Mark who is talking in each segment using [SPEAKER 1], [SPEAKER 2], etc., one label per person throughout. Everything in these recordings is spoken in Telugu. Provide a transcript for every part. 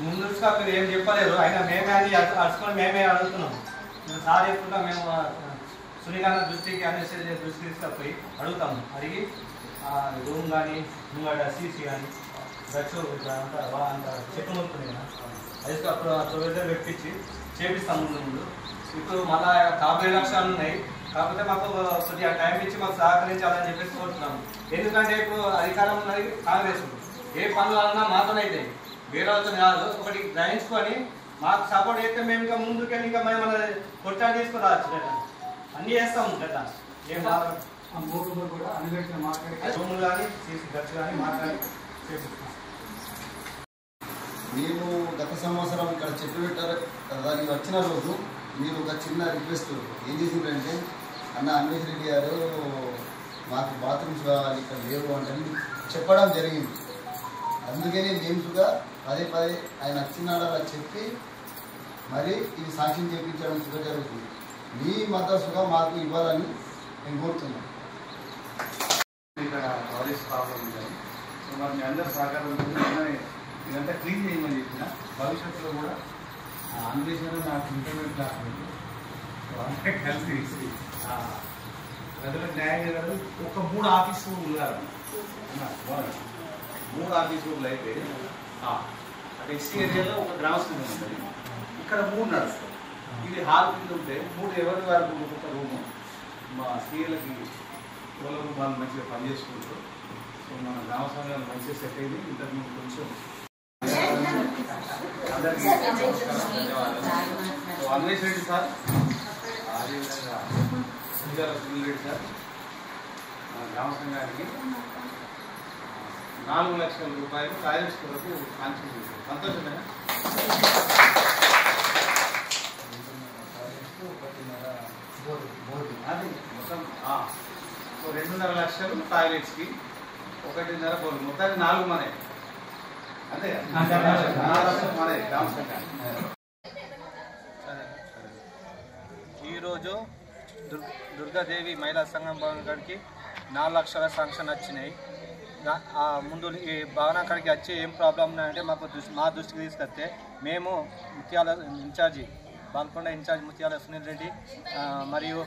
[SPEAKER 1] ముందుగా మీరు ఏం చెప్పలేదు అయినా మేమే అని అడుచుకొని మేమే అడుగుతున్నాం. సార్ చెప్పుకుంటా మేము సునీల్ దృష్టికి అనేసి దృష్టికి తీసుకపోయి అడుగుతాము. అడిగి రూమ్ కానీ ముంగట సీసీ కానీ డ్రగ్స్ అంత చెట్టు మొత్తుంది కదా అది అప్పుడు ప్రొవైజర్ పెట్టించి చేపిస్తాం ముందు. ఇప్పుడు మళ్ళా 50 లక్షలు ఉన్నాయి. కాకపోతే మాకు కొద్దిగా టైం ఇచ్చి మాకు సహకరించాలని చెప్పేసి కోరుతున్నాము. ఎందుకంటే ఇప్పుడు అధికారం ఉన్నది కాంగ్రెస్. ఏ పనులు అన్నా మాతోనే అవుతాయి, వేరే వాళ్ళతో కాదు. ఒకటి గ్రహించుకొని మాకు సపోర్ట్ చేస్తే మేము ఇంకా ముందుకెళ్ళి ఇంకా మేము మన కొట్టాలు తీసుకురావచ్చు. అన్నీ చేస్తాము కదా. ఏం కూడా అన్ని మాట్లాడి రూములు కానీ సీసీ ఖర్చు కానీ మాట్లాడి చేపిస్తాం.
[SPEAKER 2] మేము గత సంవత్సరం ఇక్కడ చెట్టు పెట్టారు దానికి వచ్చిన రోజు మీరు ఒక చిన్న రిక్వెస్ట్ ఏం చేసిందంటే, అన్న అన్వేష్ రెడ్డి గారు మాకు బాత్రూమ్స్ కావాలి ఇక్కడ లేవు అంటే చెప్పడం జరిగింది. అందుకని మేము కూడా పదే ఆయన వచ్చినాడలా చెప్పి మరి ఇది సాక్ష్యం చేయించడం కూడా జరుగుతుంది. మీ మద్దతుగా మాకు ఇవ్వాలని నేను కోరుతున్నాను.
[SPEAKER 3] ఇక్కడ కాలేజ్ ప్రాబ్లం ఉంది. సో మరి మీ అందరూ సహకారం ఇదంతా క్లీన్ చేయమని చెప్పిన భవిష్యత్తులో కూడా అన్వేషణ నాకు ఇంటర్వ్యూ క్లాస్ కలిసి ప్రజలకు న్యాయం చేయాలి. ఒక 3 ఆఫీస్ రూమ్లు కాదు, 3 ఆఫీస్ రూమ్లు అయితే అటు ఎస్సీ ఏరియాలో ఒక గ్రామ సంఘం ఉంటుంది. ఇక్కడ 3 నడుస్తాయి. ఇది హాల్ కింద ఉంటే 3 ఎవరి వారికి ఒక రూము మా స్త్రీలకి ఎవరు వాళ్ళు మంచిగా పనిచేసుకుంటారు. సో మన గ్రామ సంఘాలు మంచిగా సెట్ అయింది. ఇంతకుముందు కొంచెం అందరికీ నమస్కారం, ధన్యవాదాలు. సో అన్వేష్ రెడ్డి సార్, అదేవిధంగా సునీల్ రెడ్డి సార్ మన గ్రామ సంఘానికి 4 లక్షల రూపాయలు టాయిలెట్స్ కొరకు కాన్సెప్ట్ చేశారు. సంతోషమేనా? అది మొత్తం 2.5 లక్షలు టాయిలెట్స్కి, 1.5 బోర్డు, మొత్తానికి 4 మనే. అంతే మనే గ్రామ సంఘానికి.
[SPEAKER 1] ఈరోజు దుర్గాదేవి మహిళా సంఘం భవన్ కాడికి 4 లక్షల శాంక్షన్ వచ్చినాయి. ముందు ఈ భవనం కాడికి వచ్చి ఏం ప్రాబ్లం ఉన్నాయంటే మా దృష్టికి తీసుకొస్తే మేము ముత్యాల ఇన్ఛార్జి బాల్కొండ ఇన్ఛార్జ్ ముత్యాల సునీల్ రెడ్డి మరియు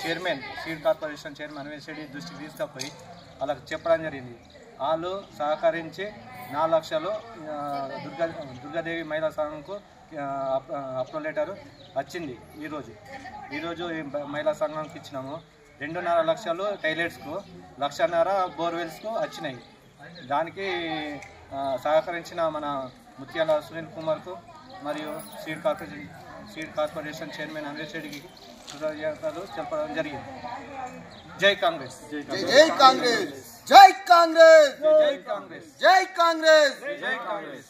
[SPEAKER 1] chairman seed corporation chairman Anvesh Reddy దృష్టికి తీసుకుపోయి వాళ్ళకి చెప్పడం జరిగింది. వాళ్ళు సహకరించి 4 లక్షలు దుర్గాదేవి మహిళా సంఘంకు అప్రూవల్ లెటర్ వచ్చింది. ఈరోజు మహిళా సంఘంకి ఇచ్చినాము. 2.5 లక్షలు టాయిలెట్స్కు, 1.5 లక్ష బోర్వెల్స్కు వచ్చినాయి. దానికి సహకరించిన మన ముత్యాల సునీల్ కుమార్కు మరియు సీడ్ కార్పొరేషన్ చైర్మన్ అన్వేష్ రెడ్డికి కృతజ్ఞతలు చెప్పడం జరిగింది. జై కాంగ్రెస్,
[SPEAKER 2] జై కాంగ్రెస్, జై కాంగ్రెస్,
[SPEAKER 1] జై కాంగ్రెస్,
[SPEAKER 2] జై కాంగ్రెస్,
[SPEAKER 1] జై కాంగ్రెస్.